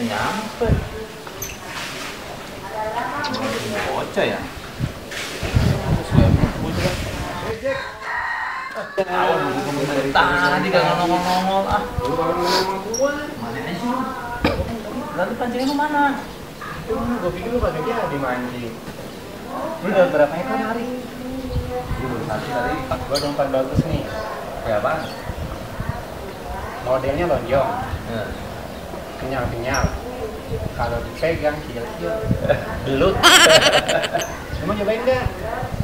nyampe. Bocah ya. Tadi gak nongol-nongol ah. Mana aja lu? Lalu pancingnya lu mana? Gue pikir lu pada jadi mancing. Lu udah berapa ekor hari? Gue baru satu tadi. Gue ada umpan bagus nih. Kayak apa? Modelnya lonjong, Ya. kenyal-kenyal. Kalau dipegang kecil-kecil, belut. Mau nyobain nggak?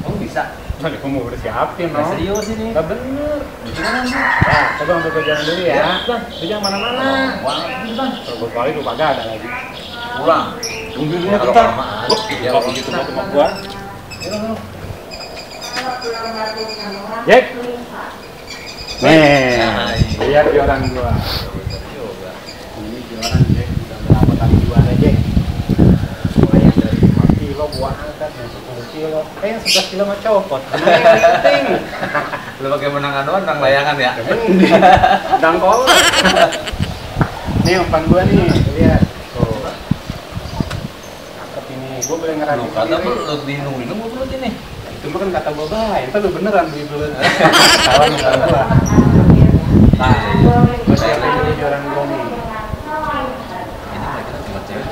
Kamu bisa? Nanti kamu udah siapin, no? Serius ini? Gak bener. Gimana sih? Nah, coba untuk gue jalan dulu ya. Ya, Bang. Lu jangan mana-mana. Wah, ini Bang. Kalau gue balik lu kagak ada lagi. Pulang. Tunggu dulu Ya, kalau bentar. kelamaan. Ya, kalau gitu mau sama gua. Jack. Nih, lihat joran gua. Ini joran Jack, udah berapa kali juara Jack? Mulai yang dari 5 kilo gua angkat, yang 10 kilo. Yang 11 kilo mah copot. Karena yang penting. Lu pakai menangan doang, menang layangan ya? Dangkol. Nih umpan gua nih, lihat. Tuh. Cakep ini. Gua boleh Lu ngerasain kata sendiri. lu minum gue belut ini. Itu mah kan kata gua baik, entar lu beneran beli belut. Salah nih kalau gua. Nah, gua siapin jadi joran gua nih. Ini mereka cuma cewek.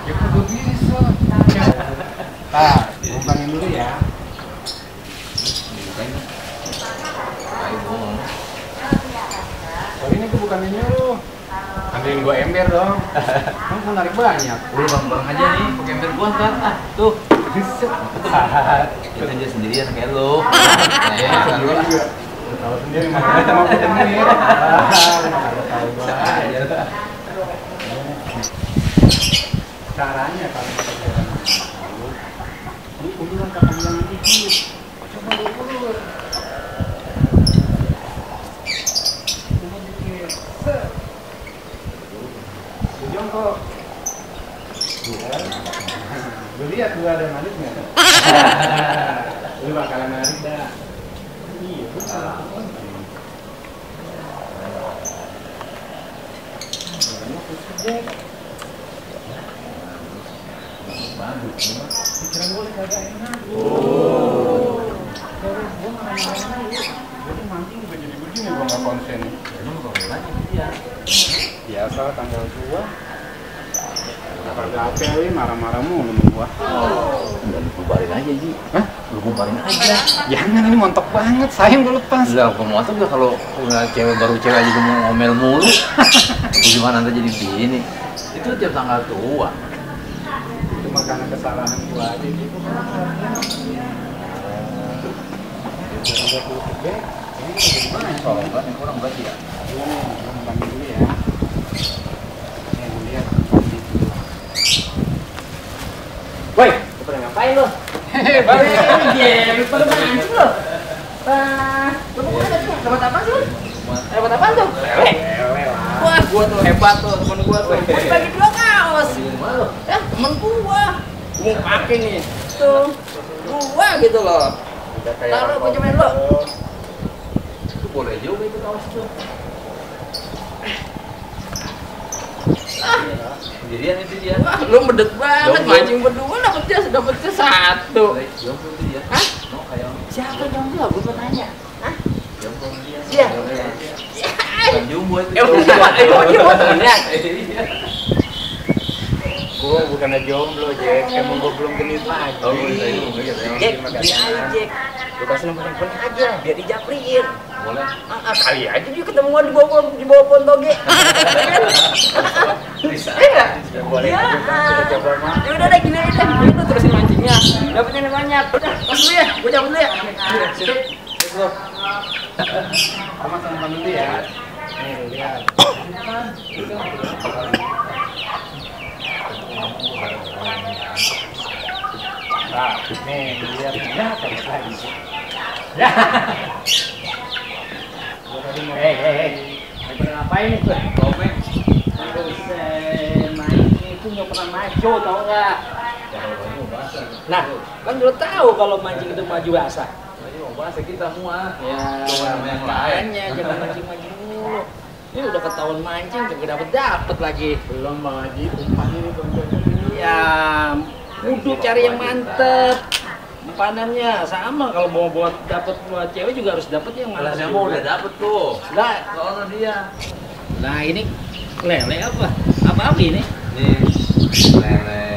Ya kudu bisa. Nah, umpangin dulu ya. Sorry ini gua bukan nyuruh. Ambilin gua ember dong. Kamu mau narik banyak. Udah bang aja nih, pakai ember gua kan. Ah, tuh. Kita aja sendirian kayak lu. Nah, kan lu. Tahu sendiri makanya sama gua sendiri. Tahu gua. Caranya kalau kita jalan dulu, ini uluran kata bilang dikit. Coba dulu. Coba dikit. Jongkok. Lu lihat gua ada narik nggak? Lu bakalan narik dah. Iya, betul. Pikiran gue kagak enak. Oh. Gue mana-mana ya. Gue tuh mancing juga jadi begini, gue gak konsen. Emang lu boleh aja dia. Biasa tanggal tua. Kagak apelin, marah-marah mulu sama gua. Udah lu bubarin aja, Ji. Hah? Lu bubarin aja. Jangan, ini montok banget, sayang gue lepas. Lah, kamu tuh kalau udah cewek baru cewek aja udah mau ngomel mulu. Gimana nanti jadi begini? Itu tiap tanggal tua. Itu mah karena kesalahan gua aja gitu. Udah tutup deh. Ini udah gimana ya? Kalau enggak, yang kurang berarti ya. Iya nih, gua ngembangin dulu ya. Nih, lu lihat. Woi, lu pada ngapain lu? Iya, pada mancing lo. Lu mau kemana sih? Dapat apa sih lu? Dapat apa tuh? Lele lah. Wah, gua tuh hebat tuh, temen gua tuh. Gua bagi 2 kaos. Ya, temen gua. Gua mau pakai nih. Tuh. Gua gitu loh. Udah kayak Taruh, orang gua cobain lo. kotor. Itu boleh juga itu kaos tuh. Sendirian itu dia. Wah, lu medek banget Jomblo. mancing berdua dapetnya 1. Jomblo itu dia. Hah? No, kayak Siapa jomblo? Gua mau tanya. Hah? jomblo dia. Iya. Bukan jumbo itu. Dia mau temennya. Iya. Gua bukannya jomblo, Jack. Emang gua belum genit lagi. Oh, iya, iya, iya. Jack, gini aja Jack. Lu kasih nomor handphone aja, biar dijapriin. Boleh. Kali aja dia ketemuan di bawah pohon toge. Bisa. Iya. Ya boleh. Iya. Kita coba mah. Ya udah deh, gini aja deh. Itu terusin mancingnya. Dapatnya banyak. Udah, pas dulu ya. Gua cabut dulu ya. Sip. Sama sama dulu ya. Nih, lu lihat. Nah, nih, lu lihat. Ya, terus lagi. Ya. Hei. Lagi pada ngapain nih, tuh? Komeng. Mancing itu nggak pernah maju, tau nggak? Nah, kan udah tahu kalau mancing itu maju basah. Ayo, bahasa kita semua. Ya, Cuma nama yang lain. makanya kita mancing-mancing dulu. Ini udah ketahuan mancing, juga dapet lagi. Belum Bang Haji, umpan ini belum. Ya, kudu cari yang mantep. Umpanannya sama kalau mau buat cewek juga harus dapet yang mantep. Kelasnya mau udah dapet tuh. Lah, Soalnya dia. nah ini lele apa? Apa ini? Nih, lele